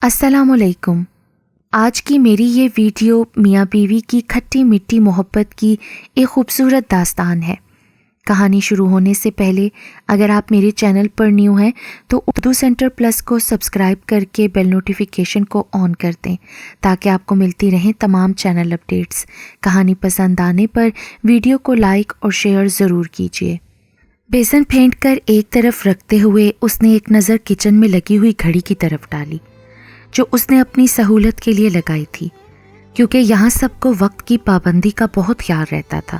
السلام علیکم۔ آج کی میری یہ ویڈیو میاں بیوی کی کھٹی میٹھی محبت کی ایک خوبصورت داستان ہے۔ کہانی شروع ہونے سے پہلے اگر آپ میرے چینل پر نیو ہیں تو اردو سینٹر پلس کو سبسکرائب کر کے بیل نوٹیفیکیشن کو آن کر دیں تاکہ آپ کو ملتی رہیں تمام چینل اپڈیٹس۔ کہانی پسند آنے پر ویڈیو کو لائک اور شیئر ضرور کیجیے۔ بیسن پھینٹ کر ایک طرف رکھتے ہوئے اس نے ایک نظر کچن میں لگی ہوئی گھڑی کی طرف ڈالی جو اس نے اپنی سہولت کے لیے لگائی تھی، کیونکہ یہاں سب کو وقت کی پابندی کا بہت خیال رہتا تھا،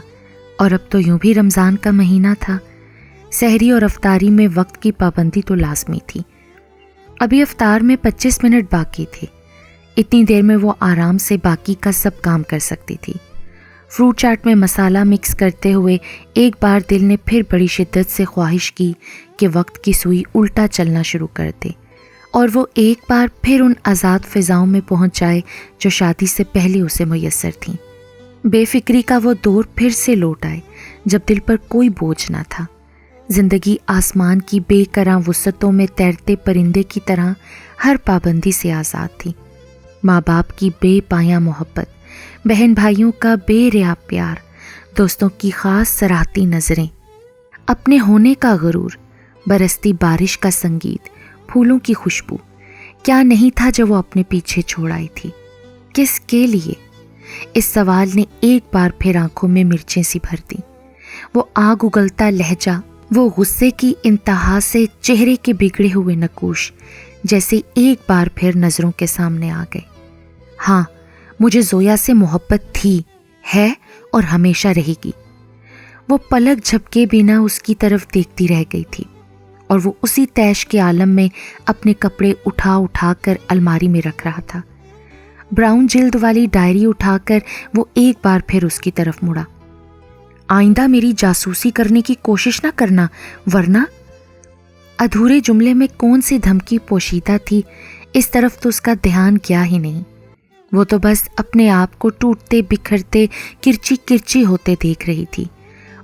اور اب تو یوں بھی رمضان کا مہینہ تھا۔ سحری اور افطاری میں وقت کی پابندی تو لازمی تھی۔ ابھی افطار میں 25 منٹ باقی تھے۔ اتنی دیر میں وہ آرام سے باقی کا سب کام کر سکتی تھی۔ فروٹ چاٹ میں مسالہ مکس کرتے ہوئے ایک بار دل نے پھر بڑی شدت سے خواہش کی کہ وقت کی سوئی الٹا چلنا شروع کر دے اور وہ ایک بار پھر ان آزاد فضاؤں میں پہنچ جائے جو شادی سے پہلے اسے میسر تھیں۔ بے فکری کا وہ دور پھر سے لوٹ آئے جب دل پر کوئی بوجھ نہ تھا۔ زندگی آسمان کی بے کراں وسعتوں میں تیرتے پرندے کی طرح ہر پابندی سے آزاد تھی۔ ماں باپ کی بے پایاں محبت، بہن بھائیوں کا بے ریا پیار، دوستوں کی خاص سراہتی نظریں، اپنے ہونے کا غرور، برستی بارش کا سنگیت، پھولوں کی خوشبو، کیا نہیں تھا جو وہ اپنے پیچھے چھوڑ آئی تھی؟ کس کے لیے؟ اس سوال نے ایک بار پھر آنکھوں میں مرچیں سی بھر دیں۔ وہ آگ اگلتا لہجہ، وہ غصے کی انتہا سے چہرے کے بگڑے ہوئے نقوش جیسے ایک بار پھر نظروں کے سامنے آ گئے۔ ہاں، مجھے زویا سے محبت تھی، ہے اور ہمیشہ رہے گی۔ وہ پلک جھپکے بنا اس کی طرف دیکھتی رہ گئی تھی، اور وہ اسی تیش کے عالم میں اپنے کپڑے اٹھا اٹھا کر الماری میں رکھ رہا تھا۔ براؤن جلد والی ڈائری اٹھا کر وہ ایک بار پھر اس کی طرف مڑا۔ آئندہ میری جاسوسی کرنے کی کوشش نہ کرنا، ورنہ… ادھورے جملے میں کون سی دھمکی پوشیدہ تھی، اس طرف تو اس کا دھیان گیا ہی نہیں۔ وہ تو بس اپنے آپ کو ٹوٹتے بکھرتے کرچی کرچی ہوتے دیکھ رہی تھی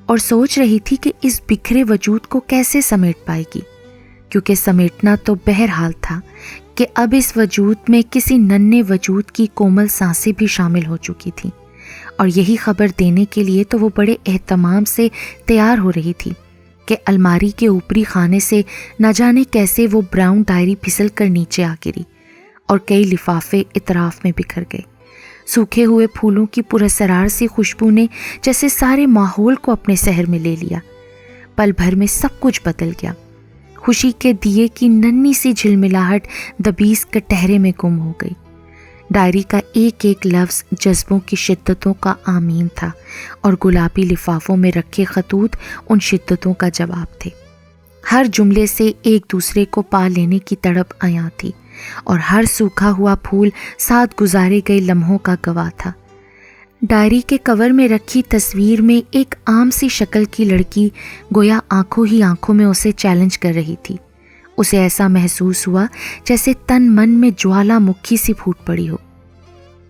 اور سوچ رہی تھی کہ اس بکھرے وجود کو کیسے سمیٹ پائے گی، کیونکہ سمیٹنا تو بہرحال تھا کہ اب اس وجود میں کسی ننھے وجود کی کومل سانسیں بھی شامل ہو چکی تھیں، اور یہی خبر دینے کے لیے تو وہ بڑے اہتمام سے تیار ہو رہی تھی کہ الماری کے اوپری خانے سے نہ جانے کیسے وہ براؤن ڈائری پھسل کر نیچے آ گری اور کئی لفافے اطراف میں بکھر گئے۔ سوکھے ہوئے پھولوں کی پراسرار سی خوشبو نے جیسے سارے ماحول کو اپنے سحر میں لے لیا۔ پل بھر میں سب کچھ بدل گیا۔ خوشی کے دیے کی ننھی سی جھلملاہٹ دبیس کٹہرے میں گم ہو گئی۔ ڈائری کا ایک ایک لفظ جذبوں کی شدتوں کا آمین تھا، اور گلابی لفافوں میں رکھے خطوط ان شدتوں کا جواب تھے۔ ہر جملے سے ایک دوسرے کو پا لینے کی تڑپ عیاں تھی، اور ہر سوکھا ہوا پھول ساتھ گزارے گئے لمحوں کا گواہ تھا۔ ڈائری کے کور میں رکھی تصویر میں ایک عام سی شکل کی لڑکی گویا آنکھوں ہی آنکھوں میں اسے چیلنج کر رہی تھی۔ اسے ایسا محسوس ہوا جیسے تن من میں جوالا مکھی سی پھوٹ پڑی ہو۔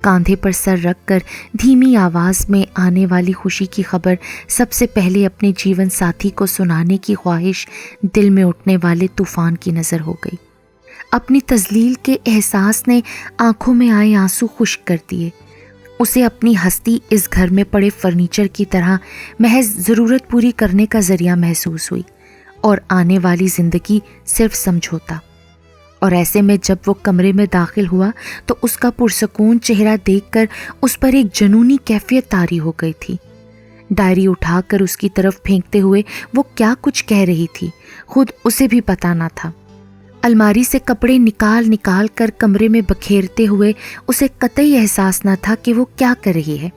کاندھے پر سر رکھ کر دھیمی آواز میں آنے والی خوشی کی خبر سب سے پہلے اپنے جیون ساتھی کو سنانے کی خواہش دل میں اٹھنے والے طوفان کی نظر ہو گئی۔ اپنی تذلیل کے احساس نے آنکھوں میں آئے آنسو خشک کر دیے۔ اسے اپنی ہستی اس گھر میں پڑے فرنیچر کی طرح محض ضرورت پوری کرنے کا ذریعہ محسوس ہوئی، اور آنے والی زندگی صرف سمجھوتا۔ اور ایسے میں جب وہ کمرے میں داخل ہوا تو اس کا پرسکون چہرہ دیکھ کر اس پر ایک جنونی کیفیت طاری ہو گئی تھی۔ ڈائری اٹھا کر اس کی طرف پھینکتے ہوئے وہ کیا کچھ کہہ رہی تھی خود اسے بھی پتہ نہ تھا۔ الماری سے کپڑے نکال نکال کر کمرے میں بکھیرتے ہوئے اسے قطعی احساس نہ تھا کہ وہ کیا کر رہی ہے۔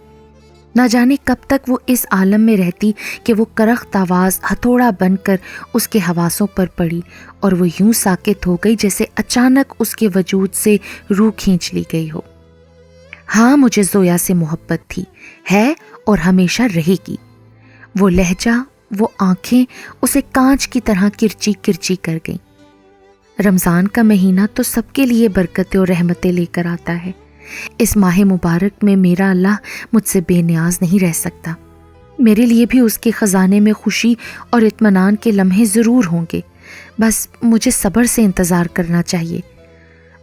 نہ جانے کب تک وہ اس عالم میں رہتی کہ وہ کرخت آواز ہتھوڑا بن کر اس کے حواسوں پر پڑی، اور وہ یوں ساکت ہو گئی جیسے اچانک اس کے وجود سے روح کھینچ لی گئی ہو۔ ہاں، مجھے زویا سے محبت تھی، ہے اور ہمیشہ رہے گی۔ وہ لہجہ، وہ آنکھیں اسے کانچ کی طرح کرچی کرچی کر گئیں۔ رمضان کا مہینہ تو سب کے لیے برکتیں اور رحمتیں لے کر آتا ہے۔ اس ماہ مبارک میں میرا اللہ مجھ سے بے نیاز نہیں رہ سکتا۔ میرے لیے بھی اس کے خزانے میں خوشی اور اطمینان کے لمحے ضرور ہوں گے، بس مجھے صبر سے انتظار کرنا چاہیے۔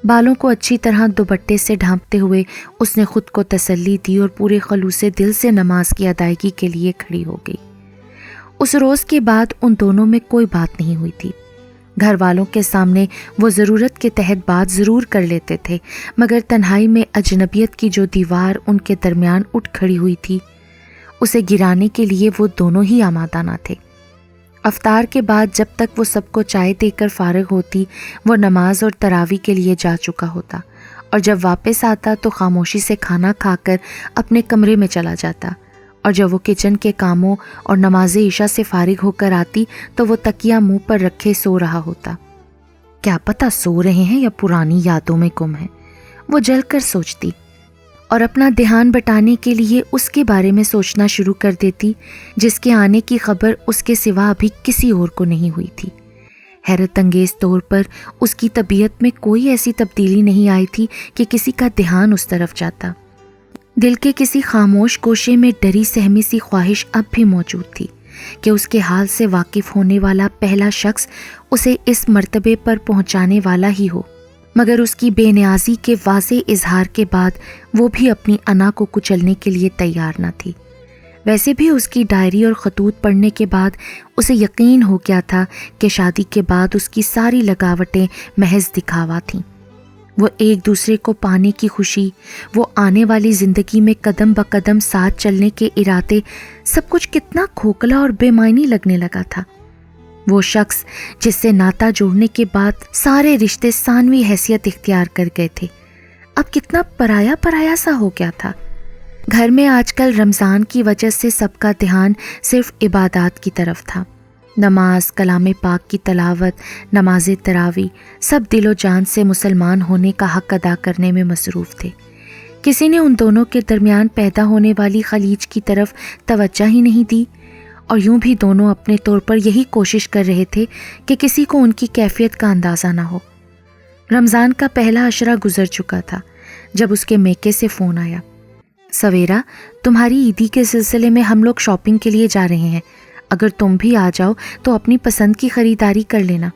بالوں کو اچھی طرح دوپٹے سے ڈھانپتے ہوئے اس نے خود کو تسلی دی اور پورے خلوص دل سے نماز کی ادائیگی کے لیے کھڑی ہو گئی۔ اس روز کے بعد ان دونوں میں کوئی بات نہیں ہوئی تھی۔ گھر والوں کے سامنے وہ ضرورت کے تحت بات ضرور کر لیتے تھے، مگر تنہائی میں اجنبیت کی جو دیوار ان کے درمیان اٹھ کھڑی ہوئی تھی، اسے گرانے کے لیے وہ دونوں ہی آمادہ نہ تھے۔ افطار کے بعد جب تک وہ سب کو چائے دے کر فارغ ہوتی، وہ نماز اور تراویح کے لیے جا چکا ہوتا، اور جب واپس آتا تو خاموشی سے کھانا کھا کر اپنے کمرے میں چلا جاتا، اور جب وہ کچن کے کاموں اور نماز عشاء سے فارغ ہو کر آتی تو وہ تکیہ منہ پر رکھے سو رہا ہوتا۔ کیا پتہ سو رہے ہیں یا پرانی یادوں میں گم ہیں، وہ جل کر سوچتی، اور اپنا دھیان بٹانے کے لیے اس کے بارے میں سوچنا شروع کر دیتی جس کے آنے کی خبر اس کے سوا ابھی کسی اور کو نہیں ہوئی تھی۔ حیرت انگیز طور پر اس کی طبیعت میں کوئی ایسی تبدیلی نہیں آئی تھی کہ کسی کا دھیان اس طرف جاتا۔ دل کے کسی خاموش گوشے میں ڈری سہمی سی خواہش اب بھی موجود تھی کہ اس کے حال سے واقف ہونے والا پہلا شخص اسے اس مرتبے پر پہنچانے والا ہی ہو، مگر اس کی بے نیازی کے واضح اظہار کے بعد وہ بھی اپنی انا کو کچلنے کے لیے تیار نہ تھی۔ ویسے بھی اس کی ڈائری اور خطوط پڑھنے کے بعد اسے یقین ہو گیا تھا کہ شادی کے بعد اس کی ساری لگاوٹیں محض دکھاوا تھیں۔ وہ ایک دوسرے کو پانے کی خوشی، وہ آنے والی زندگی میں قدم بقدم ساتھ چلنے کے ارادے، سب کچھ کتنا کھوکھلا اور بے معنی لگنے لگا تھا۔ وہ شخص جس سے ناتا جوڑنے کے بعد سارے رشتے ثانوی حیثیت اختیار کر گئے تھے، اب کتنا پرایا پرایا سا ہو گیا تھا۔ گھر میں آج کل رمضان کی وجہ سے سب کا دھیان صرف عبادات کی طرف تھا۔ نماز، کلام پاک کی تلاوت، نماز تراویح، سب دل و جان سے مسلمان ہونے کا حق ادا کرنے میں مصروف تھے۔ کسی نے ان دونوں کے درمیان پیدا ہونے والی خلیج کی طرف توجہ ہی نہیں دی، اور یوں بھی دونوں اپنے طور پر یہی کوشش کر رہے تھے کہ کسی کو ان کی کیفیت کا اندازہ نہ ہو۔ رمضان کا پہلا عشرہ گزر چکا تھا جب اس کے میکے سے فون آیا، سویرا، تمہاری عیدی کے سلسلے میں ہم لوگ شاپنگ کے لیے جا رہے ہیں، اگر تم بھی آ جاؤ تو اپنی پسند کی خریداری کر لینا۔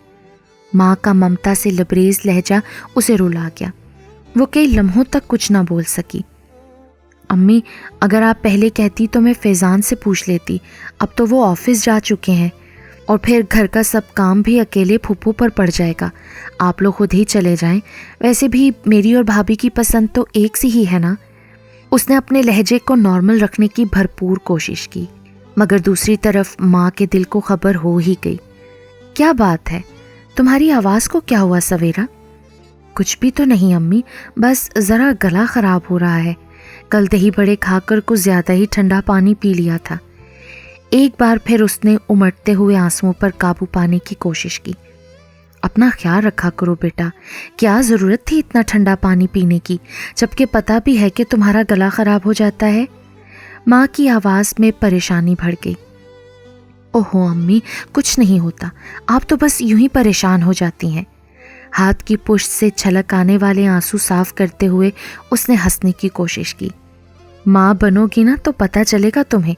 ماں کا ممتا سے لبریز لہجہ اسے رلا گیا۔ وہ کئی لمحوں تک کچھ نہ بول سکی۔ امی، اگر آپ پہلے کہتی تو میں فیضان سے پوچھ لیتی، اب تو وہ آفس جا چکے ہیں، اور پھر گھر کا سب کام بھی اکیلے پھپھو پر پڑ جائے گا۔ آپ لوگ خود ہی چلے جائیں، ویسے بھی میری اور بھابھی کی پسند تو ایک سی ہی ہے نا۔ اس نے اپنے لہجے کو نارمل رکھنے کی بھرپور کوشش کی، مگر دوسری طرف ماں کے دل کو خبر ہو ہی گئی۔ کیا بات ہے، تمہاری آواز کو کیا ہوا سویرا؟ کچھ بھی تو نہیں امی، بس ذرا گلا خراب ہو رہا ہے، کل دہی بڑے کھا کر کچھ زیادہ ہی ٹھنڈا پانی پی لیا تھا۔ ایک بار پھر اس نے امڑتے ہوئے آنسوؤں پر قابو پانے کی کوشش کی۔ اپنا خیال رکھا کرو بیٹا، کیا ضرورت تھی اتنا ٹھنڈا پانی پینے کی، جبکہ پتہ بھی ہے کہ تمہارا گلا خراب ہو جاتا ہے۔ ماں کی آواز میں پریشانی بڑھ گئی۔ اوہو امی، کچھ نہیں ہوتا، آپ تو بس یوں ہی پریشان ہو جاتی ہیں۔ ہاتھ کی پشت سے چھلک آنے والے آنسو صاف کرتے ہوئے اس نے ہنسنے کی کوشش کی۔ ماں بنو گی نا تو پتہ چلے گا تمہیں۔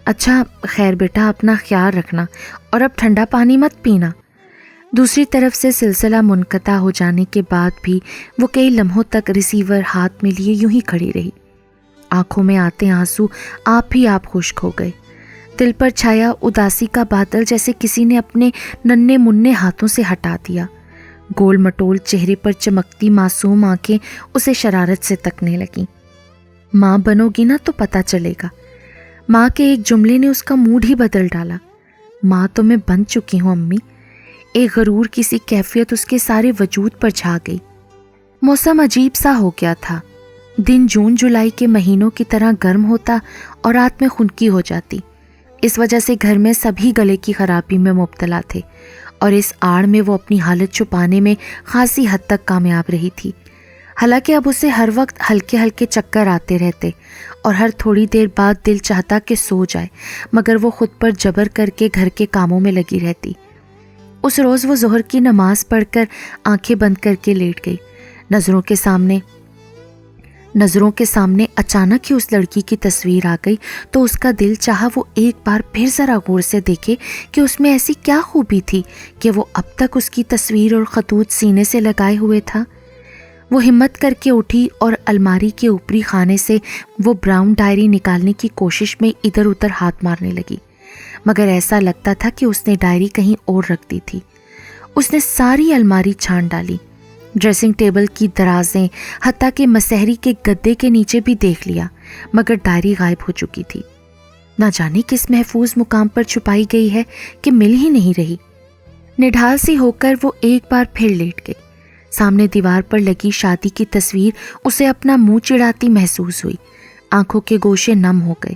اچھا خیر بیٹا، اپنا خیال رکھنا، اور اب ٹھنڈا پانی مت پینا۔ دوسری طرف سے سلسلہ منقطع ہو جانے کے بعد بھی وہ کئی لمحوں تک ریسیور ہاتھ میں لیے یوں ہی کھڑی رہی۔ آنکھوں میں آتے آنسو آپ ہی آپ خشک ہو گئے۔ دل پر چھایا اداسی کا بادل جیسے کسی نے اپنے ننھے منھے ہاتھوں سے ہٹا دیا۔ گول مٹول چہرے پر چمکتی معصوم آنکھیں اسے شرارت سے تکنے لگیں۔ ماں بنو گی نا تو پتہ چلے گا۔ ماں کے ایک جملے نے اس کا موڈ ہی بدل ڈالا۔ ماں تو میں بن چکی ہوں امی۔ ایک غرور کی سی کیفیت اس کے سارے وجود پر چھا گئی۔ موسم عجیب سا ہو گیا تھا۔ دن جون جولائی کے مہینوں کی طرح گرم ہوتا اور رات میں خنکی ہو جاتی۔ اس وجہ سے گھر میں سبھی گلے کی خرابی میں مبتلا تھے، اور اس آڑ میں وہ اپنی حالت چھپانے میں خاصی حد تک کامیاب رہی تھی۔ حالانکہ اب اسے ہر وقت ہلکے ہلکے چکر آتے رہتے اور ہر تھوڑی دیر بعد دل چاہتا کہ سو جائے، مگر وہ خود پر جبر کر کے گھر کے کاموں میں لگی رہتی۔ اس روز وہ ظہر کی نماز پڑھ کر آنکھیں بند کر کے لیٹ گئی۔ نظروں کے سامنے اچانک ہی اس لڑکی کی تصویر آ گئی تو اس کا دل چاہا وہ ایک بار پھر ذرا غور سے دیکھے کہ اس میں ایسی کیا خوبی تھی کہ وہ اب تک اس کی تصویر اور خطوط سینے سے لگائے ہوئے تھا۔ وہ ہمت کر کے اٹھی اور الماری کے اوپری خانے سے وہ براؤن ڈائری نکالنے کی کوشش میں ادھر ادھر ہاتھ مارنے لگی، مگر ایسا لگتا تھا کہ اس نے ڈائری کہیں اور رکھ دی تھی۔ اس نے ساری الماری چھان ڈالی، ڈریسنگ ٹیبل کی درازیں، حتیٰ کہ مسحری کے گدے کے نیچے بھی دیکھ لیا، مگر ڈائری غائب ہو چکی تھی۔ نہ جانے کس محفوظ مقام پر چھپائی گئی ہے کہ مل ہی نہیں رہی۔ نڈھال سی ہو کر وہ ایک بار پھر لیٹ گئی۔ سامنے دیوار پر لگی شادی کی تصویر اسے اپنا منہ چڑھاتی محسوس ہوئی۔ آنکھوں کے گوشے نم ہو گئے۔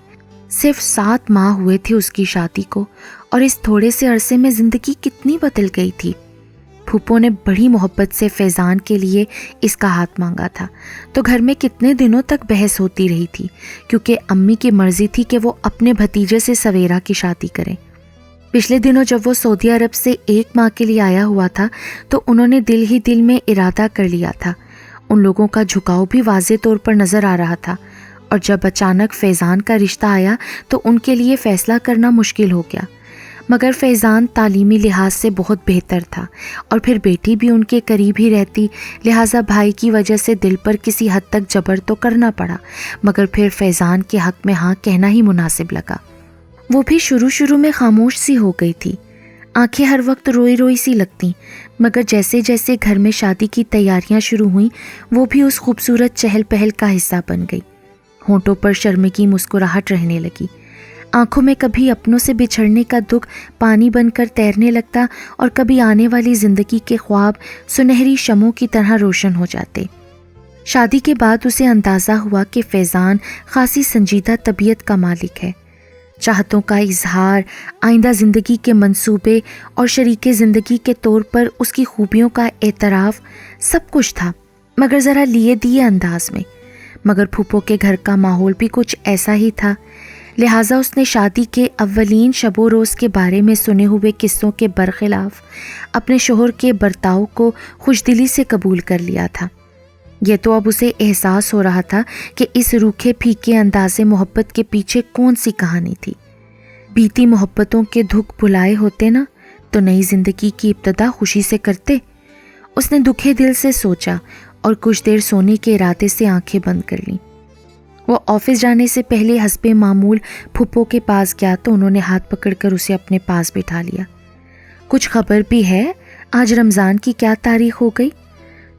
صرف 7 ماہ ہوئے تھے اس کی شادی کو، اور اس تھوڑے سے عرصے میں زندگی کتنی بدل گئی تھی۔ پھوپھو نے بڑی محبت سے فیضان کے لیے اس کا ہاتھ مانگا تھا، تو گھر میں کتنے دنوں تک بحث ہوتی رہی تھی، کیونکہ امی کی مرضی تھی کہ وہ اپنے بھتیجے سے سویرا کی شادی کریں۔ پچھلے دنوں جب وہ سعودی عرب سے 1 ماہ کے لیے آیا ہوا تھا تو انہوں نے دل ہی دل میں ارادہ کر لیا تھا۔ ان لوگوں کا جھکاؤ بھی واضح طور پر نظر آ رہا تھا، اور جب اچانک فیضان کا رشتہ آیا تو ان کے لیے فیصلہ کرنا مشکل ہو گیا۔ مگر فیضان تعلیمی لحاظ سے بہت بہتر تھا، اور پھر بیٹی بھی ان کے قریب ہی رہتی، لہٰذا بھائی کی وجہ سے دل پر کسی حد تک جبر تو کرنا پڑا، مگر پھر فیضان کے حق میں ہاں کہنا ہی مناسب لگا۔ وہ بھی شروع میں خاموش سی ہو گئی تھی، آنکھیں ہر وقت روئی روئی سی لگتیں، مگر جیسے جیسے گھر میں شادی کی تیاریاں شروع ہوئیں وہ بھی اس خوبصورت چہل پہل کا حصہ بن گئی۔ ہونٹوں پر شرمگی مسکراہٹ رہنے لگی، آنکھوں میں کبھی اپنوں سے بچھڑنے کا دکھ پانی بن کر تیرنے لگتا، اور کبھی آنے والی زندگی کے خواب سنہری شمعوں کی طرح روشن ہو جاتے۔ شادی کے بعد اسے اندازہ ہوا کہ فیضان خاصی سنجیدہ طبیعت کا مالک ہے۔ چاہتوں کا اظہار، آئندہ زندگی کے منصوبے اور شریک زندگی کے طور پر اس کی خوبیوں کا اعتراف، سب کچھ تھا، مگر ذرا لیے دیے انداز میں۔ مگر پھوپھو کے گھر کا ماحول بھی کچھ ایسا ہی تھا، لہٰذا اس نے شادی کے اولین شب و روز کے بارے میں سنے ہوئے قصوں کے برخلاف اپنے شوہر کے برتاؤ کو خوشدلی سے قبول کر لیا تھا۔ یہ تو اب اسے احساس ہو رہا تھا کہ اس روکھے پھیکے انداز محبت کے پیچھے کون سی کہانی تھی۔ بیتی محبتوں کے دکھ بھلائے ہوتے نا تو نئی زندگی کی ابتدا خوشی سے کرتے۔ اس نے دکھے دل سے سوچا اور کچھ دیر سونے کے ارادے سے آنکھیں بند کر لیں۔ وہ آفس جانے سے پہلے حسب معمول پھوپھو کے پاس گیا تو انہوں نے ہاتھ پکڑ کر اسے اپنے پاس بٹھا لیا۔ کچھ خبر بھی ہے؟ آج رمضان کی کیا تاریخ ہو گئی؟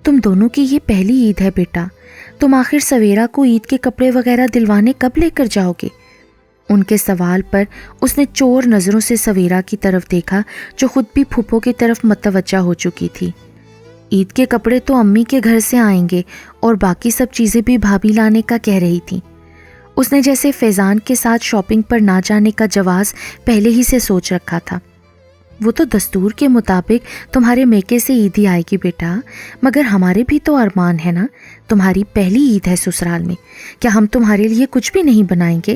تم دونوں کی یہ پہلی عید ہے بیٹا، تم آخر سویرا کو عید کے کپڑے وغیرہ دلوانے کب لے کر جاؤ گے؟ ان کے سوال پر اس نے چور نظروں سے سویرا کی طرف دیکھا، جو خود بھی پھوپھو کی طرف متوجہ ہو چکی تھی۔ عید کے کپڑے تو امی کے گھر سے آئیں گے، اور باقی سب چیزیں بھی بھابھی لانے کا کہہ رہی تھیں۔ اس نے جیسے فیضان کے ساتھ شاپنگ پر نہ جانے کا جواز پہلے ہی سے سوچ رکھا تھا۔ وہ تو دستور کے مطابق تمہارے میکے سے عیدی آئے گی بیٹا، مگر ہمارے بھی تو ارمان ہے نا، تمہاری پہلی عید ہے سسرال میں، کیا ہم تمہارے لیے کچھ بھی نہیں بنائیں گے؟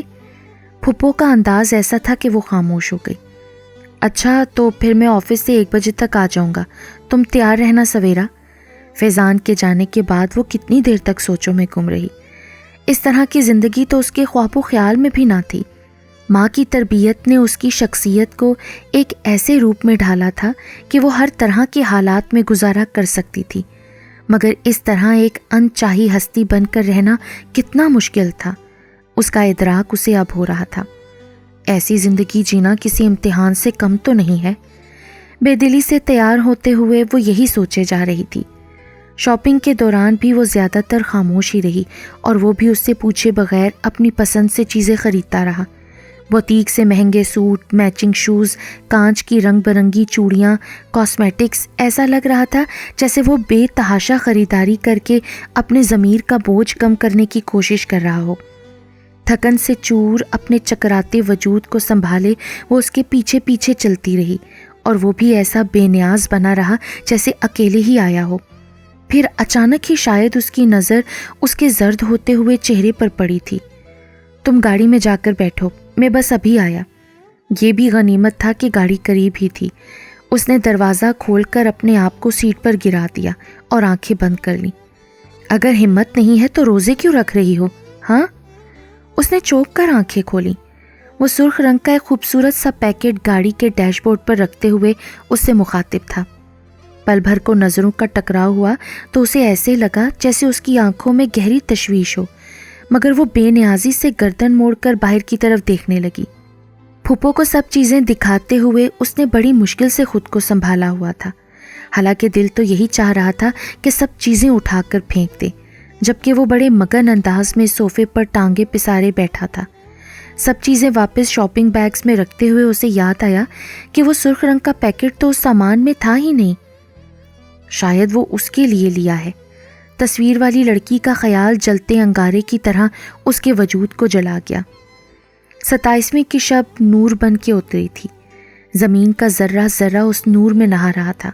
پھوپھو کا انداز ایسا تھا کہ وہ خاموش ہو گئی۔ اچھا تو پھر میں آفس سے 1 بجے تک آ جاؤں گا، تم تیار رہنا سویرا۔ فیضان کے جانے کے بعد وہ کتنی دیر تک سوچوں میں گم رہی۔ اس طرح کی زندگی تو اس کے خواب و خیال میں بھی نہ تھی۔ ماں کی تربیت نے اس کی شخصیت کو ایک ایسے روپ میں ڈھالا تھا کہ وہ ہر طرح کے حالات میں گزارا کر سکتی تھی، مگر اس طرح ایک انچاہی ہستی بن کر رہنا کتنا مشکل تھا، اس کا ادراک اسے اب ہو رہا تھا۔ ایسی زندگی جینا کسی امتحان سے کم تو نہیں ہے۔ بے دلی سے تیار ہوتے ہوئے وہ یہی سوچے جا رہی تھی۔ شاپنگ کے دوران بھی وہ زیادہ تر خاموش ہی رہی، اور وہ بھی اس سے پوچھے بغیر اپنی پسند سے چیزیں خریدتا رہا۔ بوتیک سے مہنگے سوٹ، میچنگ شوز، کانچ کی رنگ برنگی چوڑیاں، کاسمیٹکس، ایسا لگ رہا تھا جیسے وہ بے تحاشا خریداری کر کے اپنے ضمیر کا بوجھ کم کرنے کی کوشش کر رہا ہو۔ تھکن سے چور اپنے چکراتے وجود کو سنبھالے وہ اس کے پیچھے پیچھے چلتی رہی، اور وہ بھی ایسا بے نیاز بنا رہا جیسے اکیلے ہی آیا ہو۔ پھر اچانک ہی شاید اس کی نظر اس کے زرد ہوتے ہوئے چہرے پر پڑی تھی۔ تم گاڑی میں جا کر بیٹھو، میں بس ابھی آیا۔ یہ بھی غنیمت تھا کہ گاڑی قریب ہی تھی۔ اس نے دروازہ کھول کر اپنے آپ کو سیٹ پر گرا دیا اور آنکھیں بند کر لیں۔ اگر ہمت نہیں ہے تو روزے کیوں رکھ رہی ہو؟ ہاں؟ اس نے چونک کر آنکھیں کھولیں۔ وہ سرخ رنگ کا ایک خوبصورت سا پیکٹ گاڑی کے ڈیش بورڈ پر رکھتے ہوئے اس سے مخاطب تھا۔ پل بھر کو نظروں کا ٹکراؤ ہوا تو اسے ایسے لگا جیسے اس کی آنکھوں میں گہری تشویش ہو، مگر وہ بے نیازی سے گردن موڑ کر باہر کی طرف دیکھنے لگی۔ پھپھو کو سب چیزیں دکھاتے ہوئے اس نے بڑی مشکل سے خود کو سنبھالا ہوا تھا، حالانکہ دل تو یہی چاہ رہا تھا کہ سب چیزیں اٹھا کر پھینک دے، جبکہ وہ بڑے مگن انداز میں صوفے پر ٹانگیں پسارے بیٹھا تھا۔ سب چیزیں واپس شاپنگ بیگز میں رکھتے ہوئے اسے یاد آیا کہ وہ سرخ رنگ کا پیکٹ تو اس سامان میں تھا ہی نہیں، شاید وہ اس کے لیے لیا ہے۔ تصویر والی لڑکی کا خیال جلتے انگارے کی طرح اس کے وجود کو جلا گیا۔ 27ویں کی شب نور بن کے اتری تھی، زمین کا ذرہ ذرہ اس نور میں نہا رہا تھا۔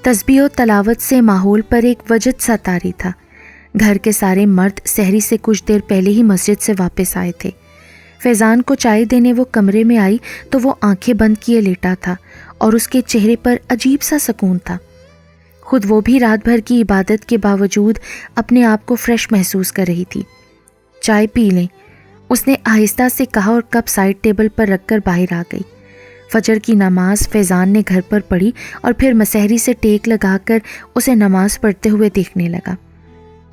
تسبیح و تلاوت سے ماحول پر ایک وجد سا طاری تھا۔ گھر کے سارے مرد سحری سے کچھ دیر پہلے ہی مسجد سے واپس آئے تھے۔ فیضان کو چائے دینے وہ کمرے میں آئی تو وہ آنکھیں بند کیے لیٹا تھا اور اس کے چہرے پر عجیب سا سکون تھا۔ خود وہ بھی رات بھر کی عبادت کے باوجود اپنے آپ کو فریش محسوس کر رہی تھی۔ چائے پی لیں، اس نے آہستہ سے کہا اور کپ سائڈ ٹیبل پر رکھ کر باہر آ گئی۔ فجر کی نماز فیضان نے گھر پر پڑھی اور پھر مسحری سے ٹیک لگا کر اسے نماز پڑھتے ہوئے دیکھنے لگا۔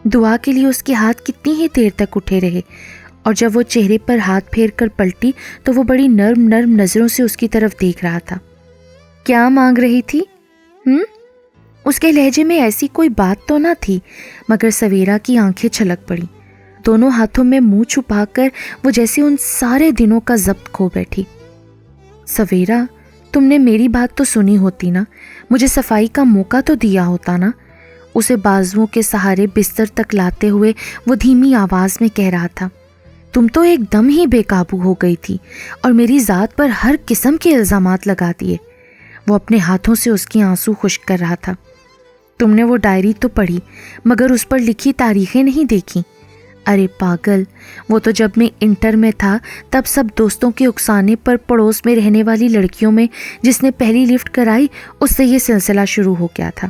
دعا کے لیے اس کے ہاتھ کتنی ہی دیر تک اٹھے رہے، اور جب وہ چہرے پر ہاتھ پھیر کر پلٹی تو وہ بڑی نرم نرم نظروں سے اس کی طرف دیکھ رہا تھا۔ کیا مانگ رہی تھی؟ اس کے لہجے میں ایسی کوئی بات تو نہ تھی، مگر سویرا کی آنکھیں چھلک پڑی۔ دونوں ہاتھوں میں منہ چھپا کر وہ جیسے ان سارے دنوں کا ضبط کھو بیٹھی۔ سویرا، تم نے میری بات تو سنی ہوتی نا، مجھے صفائی کا موقع تو دیا ہوتا نا، اسے بازوؤں کے سہارے بستر تک لاتے ہوئے وہ دھیمی آواز میں کہہ رہا تھا۔ تم تو ایک دم ہی بے قابو ہو گئی تھی اور میری ذات پر ہر قسم کے الزامات لگا دیے۔ وہ اپنے ہاتھوں سے اس کی آنسو خشک کر رہا تھا۔ تم نے وہ ڈائری تو پڑھی، مگر اس پر لکھی تاریخیں نہیں دیکھی؟ ارے پاگل، وہ تو جب میں انٹر میں تھا تب سب دوستوں کے اکسانے پر پڑوس میں رہنے والی لڑکیوں میں جس نے پہلی لفٹ کرائی اس سے یہ سلسلہ شروع ہو گیا تھا،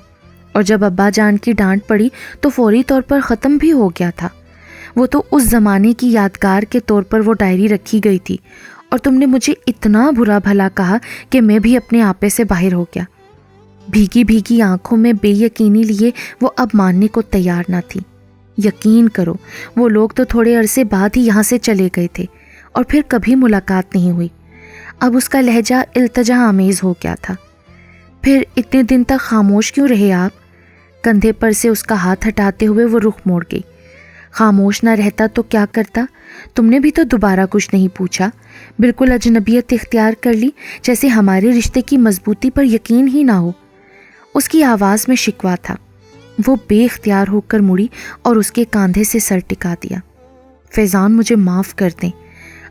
اور جب ابا جان کی ڈانٹ پڑی تو فوری طور پر ختم بھی ہو گیا تھا۔ وہ تو اس زمانے کی یادگار کے طور پر وہ ڈائری رکھی گئی تھی، اور تم نے مجھے اتنا برا بھلا کہا کہ میں بھی اپنے آپے سے باہر ہو گیا۔ بھیگی بھیگی آنکھوں میں بے یقینی لیے وہ اب ماننے کو تیار نہ تھی۔ یقین کرو، وہ لوگ تو تھوڑے عرصے بعد ہی یہاں سے چلے گئے تھے اور پھر کبھی ملاقات نہیں ہوئی۔ اب اس کا لہجہ التجا آمیز ہو گیا تھا۔ پھر اتنے دن تک خاموش کیوں رہے آپ؟ کندھے پر سے اس کا ہاتھ ہٹاتے ہوئے وہ رخ موڑ گئی۔ خاموش نہ رہتا تو کیا کرتا؟ تم نے بھی تو دوبارہ کچھ نہیں پوچھا، بالکل اجنبیت اختیار کر لی، جیسے ہمارے رشتے کی مضبوطی پر یقین ہی نہ ہو۔ اس کی آواز میں شکوہ تھا۔ وہ بے اختیار ہو کر مڑی اور اس کے کاندھے سے سر ٹکا دیا۔ فیضان، مجھے معاف کر دیں۔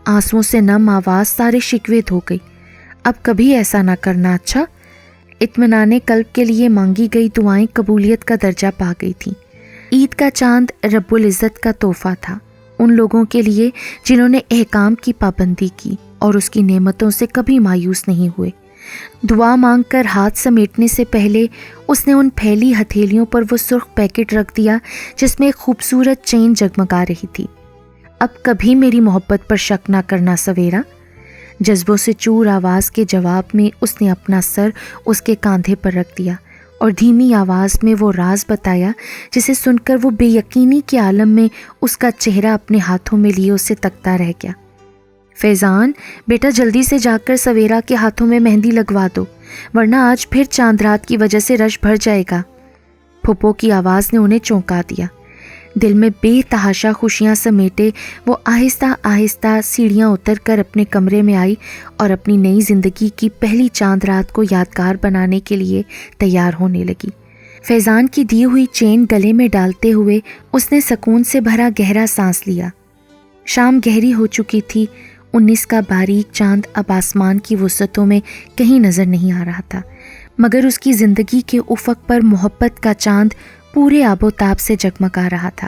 آنسوؤں سے نم آواز سارے شکوے دھو گئی۔ اب کبھی ایسا نہ کرنا، اچھا؟ اطمینان قلب کے لیے مانگی گئی دعائیں قبولیت کا درجہ پا گئی تھیں۔ عید کا چاند رب العزت کا تحفہ تھا ان لوگوں کے لیے جنہوں نے احکام کی پابندی کی اور اس کی نعمتوں سے کبھی مایوس نہیں ہوئے۔ دعا مانگ کر ہاتھ سمیٹنے سے پہلے اس نے ان پھیلی ہتھیلیوں پر وہ سرخ پیکٹ رکھ دیا جس میں ایک خوبصورت چین جگمگا رہی تھی۔ اب کبھی میری محبت پر شک نہ کرنا سویرا۔ جذبوں سے چور آواز کے جواب میں اس نے اپنا سر اس کے کاندھے پر رکھ دیا اور دھیمی آواز میں وہ راز بتایا جسے سن کر وہ بے یقینی کے عالم میں اس کا چہرہ اپنے ہاتھوں میں لیے اسے تکتا رہ گیا۔ فیضان بیٹا، جلدی سے جا کر سویرا کے ہاتھوں میں مہندی لگوا دو، ورنہ آج پھر چاند رات کی وجہ سے رش بھر جائے گا۔ پھپھو کی آواز نے انہیں چونکا دیا۔ دل میں بے تحاشا خوشیاں سمیٹے وہ آہستہ آہستہ سیڑھیاں اتر کر اپنے کمرے میں آئی اور اپنی نئی زندگی کی پہلی چاند رات کو یادگار بنانے کے لیے تیار ہونے لگی۔ فیضان کی دی ہوئی چین گلے میں ڈالتے ہوئے اس نے سکون سے بھرا گہرا سانس لیا۔ شام گہری ہو چکی تھی۔ 19 کا باریک چاند اب آسمان کی وسعتوں میں کہیں نظر نہیں آ رہا تھا، مگر اس کی زندگی کے افق پر محبت کا چاند پورے آب و تاب سے جگمگا رہا تھا۔